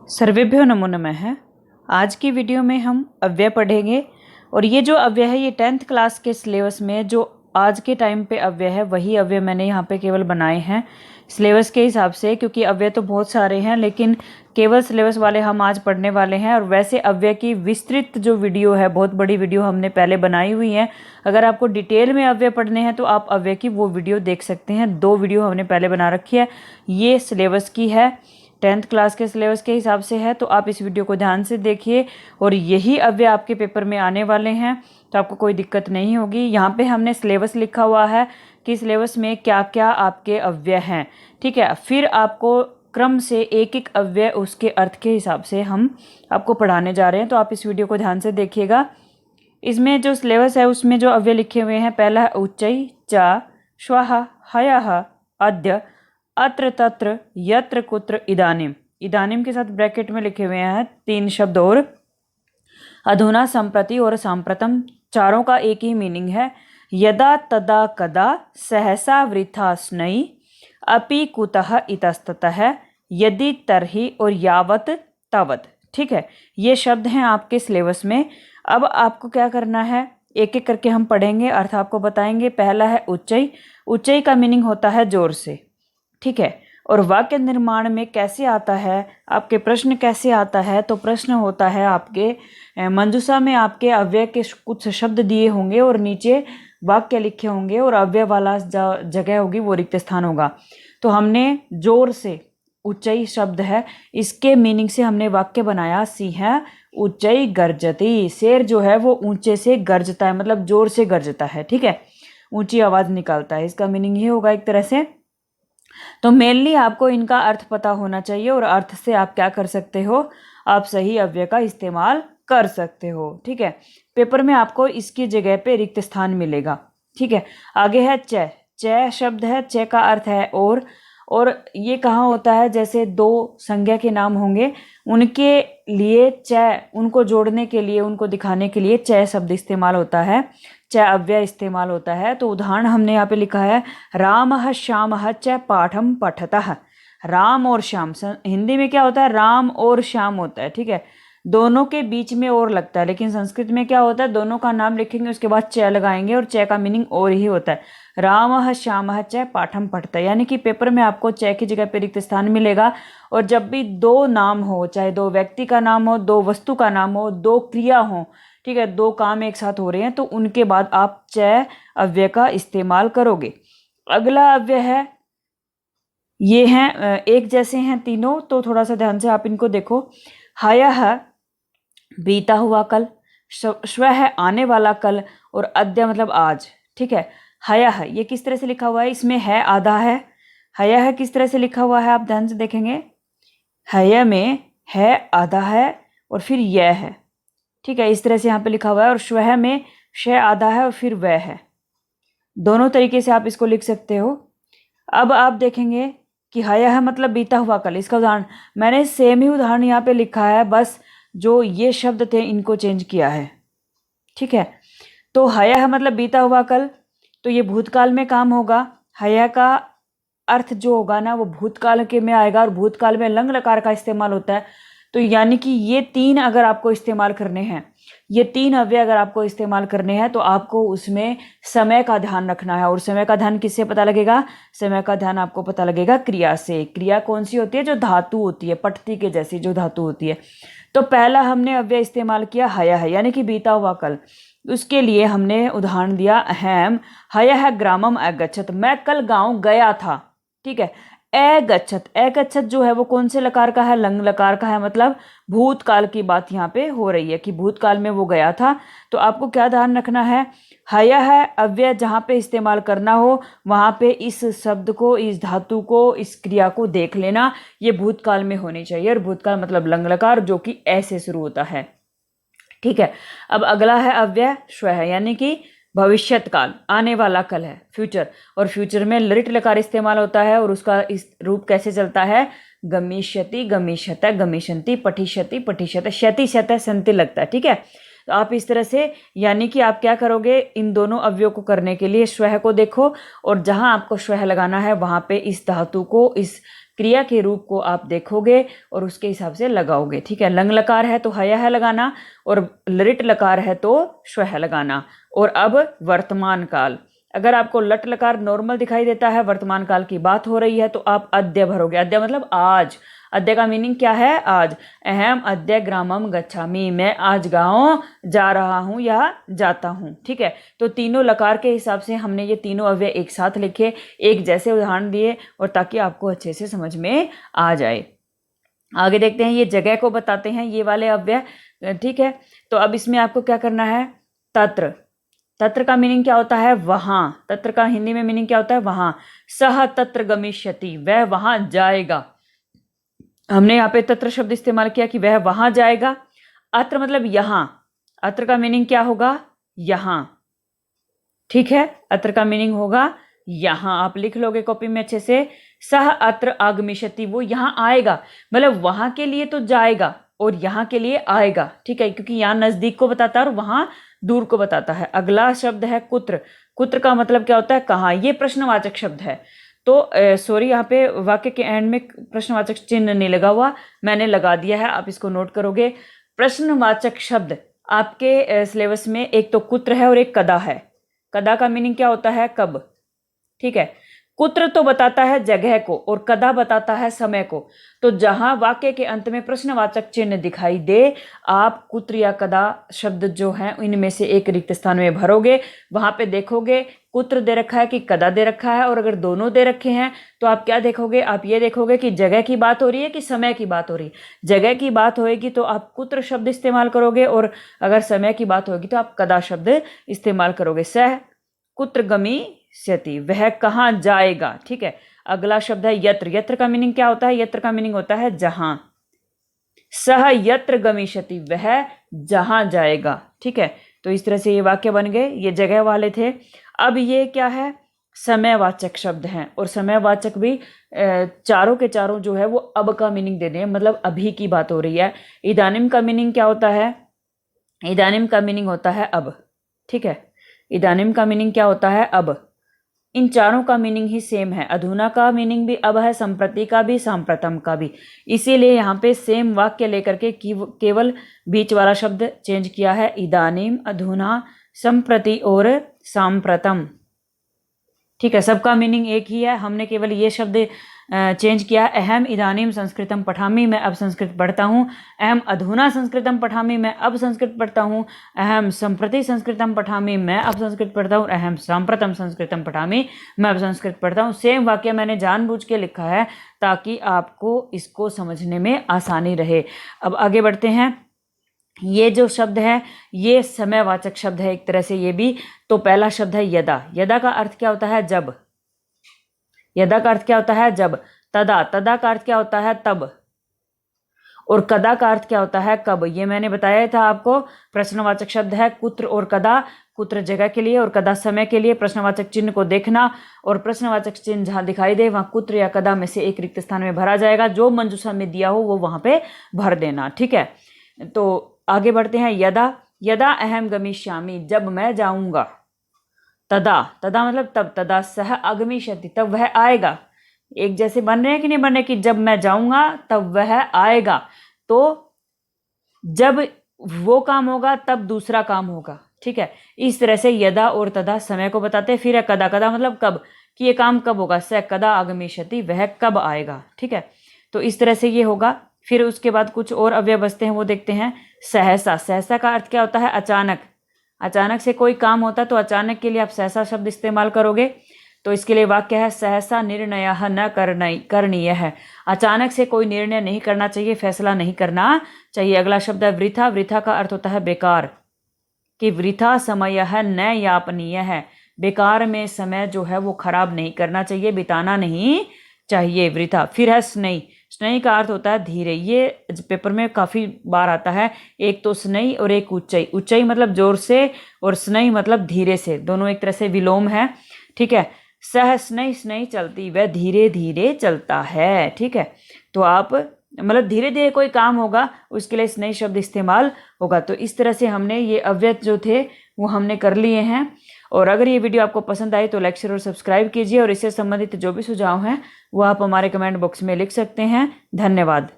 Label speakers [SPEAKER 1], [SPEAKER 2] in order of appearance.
[SPEAKER 1] सर्वेभ्यो नमो नमः। आज की वीडियो में हम अव्यय पढ़ेंगे और ये जो अव्यय है ये 10th क्लास के सिलेबस में जो आज के टाइम पे अव्यय है वही अव्यय मैंने यहाँ पे केवल बनाए हैं सिलेबस के हिसाब से, क्योंकि अव्यय तो बहुत सारे हैं लेकिन केवल सिलेबस वाले हम आज पढ़ने वाले हैं। और वैसे अव्यय की विस्तृत जो वीडियो है, बहुत बड़ी वीडियो हमने पहले बनाई हुई है। अगर आपको डिटेल में अव्यय पढ़ने हैं तो आप अव्यय की वो वीडियो देख सकते हैं। 2 वीडियो हमने पहले बना रखी है। ये सिलेबस की है, 10th क्लास के सिलेबस के हिसाब से है, तो आप इस वीडियो को ध्यान से देखिए और यही अव्यय आपके पेपर में आने वाले हैं, तो आपको कोई दिक्कत नहीं होगी। यहाँ पे हमने सिलेबस लिखा हुआ है कि सिलेबस में क्या क्या आपके अव्यय हैं, ठीक है। फिर आपको क्रम से एक एक अव्यय उसके अर्थ के हिसाब से हम आपको पढ़ाने जा रहे हैं, तो आप इस वीडियो को ध्यान से देखिएगा। इसमें जो सिलेबस है उसमें जो अव्यय लिखे हुए हैं, पहला है उच्चई, च, श्वः, हयः, अद्य, अत्र, तत्र, यत्र, कुत्र, इदानीम। इदानीम के साथ ब्रैकेट में लिखे हुए हैं 3 शब्द और अधुना, संप्रति और सांप्रतम। चारों का एक ही मीनिंग है। यदा, तदा, कदा, सहसा, वृथा, स्नै, अपि, कुतः, इतस्ततः, यदि, तरहि और यावत, तावत। ठीक है, ये शब्द हैं आपके सिलेबस में। अब आपको क्या करना है, एक एक करके हम पढ़ेंगे, अर्थ आपको बताएंगे। पहला है उच्चई। उच्चई का मीनिंग होता है जोर से, ठीक है। और वाक्य निर्माण में कैसे आता है, आपके प्रश्न कैसे आता है, तो प्रश्न होता है आपके मंजूषा में आपके अव्यय के कुछ शब्द दिए होंगे और नीचे वाक्य लिखे होंगे और अव्यय वाला जगह होगी वो रिक्त स्थान होगा। तो हमने जोर से, उच्चई शब्द है, इसके मीनिंग से हमने वाक्य बनाया। सिंह उच्चई गर्जति। शेर जो है वो ऊंचे से गर्जता है, मतलब जोर से गर्जता है, ठीक है, ऊंची आवाज निकालता है। इसका मीनिंग ये होगा एक तरह से। तो मेनली आपको इनका अर्थ पता होना चाहिए और अर्थ से आप क्या कर सकते हो, आप सही अव्यय का इस्तेमाल कर सकते हो, ठीक है। पेपर में आपको इसकी जगह पे रिक्त स्थान मिलेगा, ठीक है। आगे है च। च शब्द है, च का अर्थ है और ये कहाँ होता है, जैसे 2 संज्ञा के नाम होंगे उनके लिए च, उनको जोड़ने के लिए, उनको दिखाने के लिए च शब्द इस्तेमाल होता है, च अव्यय इस्तेमाल होता है। तो उदाहरण हमने यहाँ पे लिखा है, रामः श्यामः च पाठं पठतः। राम और श्याम, हिंदी में क्या होता है, राम और श्याम होता है, ठीक है, दोनों के बीच में और लगता है। लेकिन संस्कृत में क्या होता है, दोनों का नाम लिखेंगे उसके बाद च लगाएंगे और च का मीनिंग और ही होता है। रामः श्यामः च पाठं पठतः, यानी कि पेपर में आपको च की जगह पे रिक्त स्थान मिलेगा। और जब भी 2 नाम हो, चाहे 2 व्यक्ति का नाम हो, 2 वस्तु का नाम हो, 2 क्रिया हो, ठीक है, 2 काम एक साथ हो रहे हैं, तो उनके बाद आप च अव्यय का इस्तेमाल करोगे। अगला अव्यय है, ये हैं एक जैसे हैं तीनों, तो थोड़ा सा ध्यान से आप इनको देखो। हयः बीता हुआ कल, श्वः है आने वाला कल, और अद्य मतलब आज, ठीक है। हयः ये किस तरह से लिखा हुआ है, इसमें है आधा है। हयः किस तरह से लिखा हुआ है, आप ध्यान से देखेंगे, हय में है आधा है और फिर यह है, ठीक है, इस तरह से यहाँ पे लिखा हुआ है। और श्वः में श आधा है और फिर वह है। दोनों तरीके से आप इसको लिख सकते हो। अब आप देखेंगे कि हयः मतलब बीता हुआ कल, इसका उदाहरण मैंने सेम ही उदाहरण यहाँ पे लिखा है, बस जो ये शब्द थे इनको चेंज किया है, ठीक है। तो हयः मतलब बीता हुआ कल, तो ये भूतकाल में काम होगा। हयः का अर्थ जो होगा ना वो भूतकाल के में आएगा और भूतकाल में लंग लकार का इस्तेमाल होता है। तो यानी कि ये 3 अगर आपको इस्तेमाल करने हैं, ये 3 अव्यय अगर आपको इस्तेमाल करने हैं, तो आपको उसमें समय का ध्यान रखना है। और समय का ध्यान किससे पता लगेगा, समय का ध्यान आपको पता लगेगा क्रिया से। क्रिया कौन सी होती है, जो धातु होती है, पठती के जैसी जो धातु होती है। तो पहला हमने अव्यय इस्तेमाल किया हयः, यानी कि बीता हुआ कल। उसके लिए हमने उदाहरण दिया अहम हयः ग्रामम अगच्छत, मैं कल गांव गया था, ठीक है। अगच्छत, अगच्छत जो है वो कौन से लकार का है, लंग लकार का है, मतलब भूतकाल की बात यहाँ पे हो रही है कि भूतकाल में वो गया था। तो आपको क्या ध्यान रखना है, हयः अव्यय जहाँ पे इस्तेमाल करना हो वहाँ पे इस शब्द को, इस धातु को, इस क्रिया को देख लेना, ये भूतकाल में होनी चाहिए। और भूतकाल मतलब लंग लकार जो कि ऐसे शुरू होता है, ठीक है। अब अगला है अव्यय श्वः, यानी कि भविष्यत काल, आने वाला कल है, फ्यूचर। और फ्यूचर में लृट लकार इस्तेमाल होता है और उसका इस रूप कैसे चलता है, गमिष्यति, गमिष्यत, गमिष्यन्ति, पठिष्यति, पठिष्यत, शति, शत, संति लगता है, ठीक है। तो आप इस तरह से, यानी कि आप क्या करोगे, इन दोनों अव्ययों को करने के लिए श्वः को देखो और जहां आपको श्वः लगाना है वहां पे इस धातु को, इस क्रिया के रूप को आप देखोगे और उसके हिसाब से लगाओगे। ठीक है, लंग लकार है तो हया है लगाना, और लृट लकार है तो श्व है लगाना। और अब वर्तमान काल, अगर आपको लट लकार नॉर्मल दिखाई देता है, वर्तमान काल की बात हो रही है, तो आप अद्य भरोगे। अद्य मतलब आज। अद्य का मीनिंग क्या है? आज। अहम अद्य ग्रामम गच्छामि, मैं आज गांव जा रहा हूं या जाता हूं। ठीक है, तो तीनों लकार के हिसाब से हमने ये तीनों अव्यय एक साथ लिखे, एक जैसे उदाहरण दिए, और ताकि आपको अच्छे से समझ में आ जाए। आगे देखते हैं, ये जगह को बताते हैं ये वाले अव्यय। ठीक है, तो अब इसमें आपको क्या करना है? तत्र। तत्र का मीनिंग क्या होता है? वहां। तत्र का हिंदी में मीनिंग क्या होता है? वहां। सह तत्र गमिष्यति, वह वहां जाएगा। हमने यहाँ पे तत्र शब्द इस्तेमाल किया कि वह वहां जाएगा। अत्र मतलब यहां। अत्र का मीनिंग क्या होगा? यहां। ठीक है, अत्र का मीनिंग होगा यहां। आप लिख लोगे कॉपी में अच्छे से। सह अत्र आगमिष्यति, वो यहां आएगा, मतलब वहां के लिए तो जाएगा और यहां के लिए आएगा। ठीक है, क्योंकि यहां नजदीक को बताता है और वहां दूर को बताता है। अगला शब्द है कुत्र। कुत्र का मतलब क्या होता है? कहाँ। ये प्रश्नवाचक शब्द है। तो सॉरी, यहाँ पे वाक्य के एंड में प्रश्नवाचक चिन्ह नहीं लगा हुआ, मैंने लगा दिया है, आप इसको नोट करोगे। प्रश्नवाचक शब्द आपके सिलेबस में एक तो कुत्र है और एक कदा है। कदा का मीनिंग क्या होता है? कब। ठीक है, कुत्र तो बताता है जगह को और कदा बताता है समय को। तो जहां वाक्य के अंत में प्रश्नवाचक चिन्ह दिखाई दे, आप कुत्र या कदा शब्द जो हैं इनमें से एक रिक्त स्थान में भरोगे। वहां पे देखोगे कुत्र दे रखा है कि कदा दे रखा है, और अगर दोनों दे रखे हैं तो आप क्या देखोगे? आप ये देखोगे कि जगह की बात हो रही है कि समय की बात हो रही है। जगह की बात होगी तो आप कुत्र शब्द इस्तेमाल करोगे, और अगर समय की बात होगी तो आप कदा शब्द इस्तेमाल करोगे। सह कुत्र गमिष्यति, वह कहाँ जाएगा। ठीक है, अगला शब्द है यत्र। यत्र का मीनिंग क्या होता है? यत्र का मीनिंग होता है जहां। सह यत्र गमिष्यति, वह जहां जाएगा। ठीक है, तो इस तरह से ये वाक्य बन गए, ये जगह वाले थे। अब ये क्या है? समयवाचक शब्द हैं, और समयवाचक भी चारों के चारों जो है वो अब का मीनिंग दे रहे हैं, मतलब अभी की बात हो रही है। इदानिम का मीनिंग क्या होता है? इदानिम का मीनिंग होता है अब। ठीक है, इदानिम का मीनिंग क्या होता है? अब। इन चारों का मीनिंग ही सेम है। अधुना का मीनिंग भी अब है, संप्रति का भी, सांप्रतम का भी। इसीलिए यहाँ पे सेम वाक्य लेकर के केवल बीच वाला शब्द चेंज किया है। इदानीम, अधुना, संप्रति और सांप्रतम। ठीक है, सबका मीनिंग एक ही है, हमने केवल ये शब्द चेंज किया। अहम इदानीम संस्कृतम पठामि, मैं अब संस्कृत पढ़ता हूँ। अहम अधुना संस्कृतम पठामि, मैं अब संस्कृत पढ़ता हूँ। अहम संप्रति संस्कृतम पठामि, मैं अब संस्कृत पढ़ता हूँ। अहम सांप्रतम संस्कृतम पठामि, मैं अब संस्कृत पढ़ता हूँ। सेम वाक्य मैंने जानबूझ के लिखा है ताकि आपको इसको समझने में आसानी रहे। अब आगे बढ़ते हैं। ये जो शब्द है ये समयवाचक शब्द है एक तरह से ये भी। तो पहला शब्द है यदा। यदा का अर्थ क्या होता है? जब। यदा का अर्थ क्या होता है? जब। तदा। तदा का अर्थ क्या होता है? तब। और कदा का अर्थ क्या होता है? कब। ये मैंने बताया था आपको। प्रश्नवाचक शब्द है कुत्र और कदा। कुत्र जगह के लिए और कदा समय के लिए। प्रश्नवाचक चिन्ह को देखना, और प्रश्नवाचक चिन्ह जहां दिखाई दे वहां कुत्र या कदा में से एक रिक्त स्थान में भरा जाएगा। जो मंजूषा में दिया हो वो वहां पे भर देना। ठीक है, तो आगे बढ़ते हैं। यदा। यदा अहम गमिष्यामि, जब मैं जाऊंगा। तदा। तदा मतलब तब। तदा सह आगमिष्यति, तब वह आएगा। एक जैसे बन रहे हैं कि नहीं बन रहे? कि जब मैं जाऊंगा तब वह आएगा। तो जब वो काम होगा तब दूसरा काम होगा। ठीक है, इस तरह से यदा और तदा समय को बताते हैं। फिर है कदा। कदा मतलब कब, कि ये काम कब होगा। स कदा आगमिष्यति, वह कब आएगा। ठीक है, तो इस तरह से ये होगा। फिर उसके बाद कुछ और अव्यय बचते हैं, वो देखते हैं। सहसा। सहसा का अर्थ क्या होता है? अचानक। अचानक से कोई काम होता है तो अचानक के लिए आप सहसा शब्द इस्तेमाल करोगे। तो इसके लिए वाक्य है सहसा निर्णयः न करणीय है। अचानक से कोई निर्णय नहीं करना चाहिए, फैसला नहीं करना चाहिए। अगला शब्द है वृथा। वृथा का अर्थ होता है बेकार, कि वृथा समय है न यापनीय है। बेकार में समय जो है वो खराब नहीं करना चाहिए, बिताना नहीं चाहिए, वृथा। फिर है स्नेही। स्नेही का अर्थ होता है धीरे। ये पेपर में काफ़ी बार आता है। एक तो स्नेही और एक उच्चई। उच्चई मतलब जोर से और स्नेही मतलब धीरे से, दोनों एक तरह से विलोम है। ठीक है, सह स्नेही। स्नेही चलती, वह धीरे धीरे चलता है। ठीक है, तो आप मतलब धीरे धीरे कोई काम होगा उसके लिए स्नेही शब्द इस्तेमाल होगा। तो इस तरह से हमने ये अव्यय जो थे वो हमने कर लिए हैं। और अगर ये वीडियो आपको पसंद आई तो लाइक शेयर और सब्सक्राइब कीजिए और इससे संबंधित जो भी सुझाव हैं वो आप हमारे कमेंट बॉक्स में लिख सकते हैं। धन्यवाद।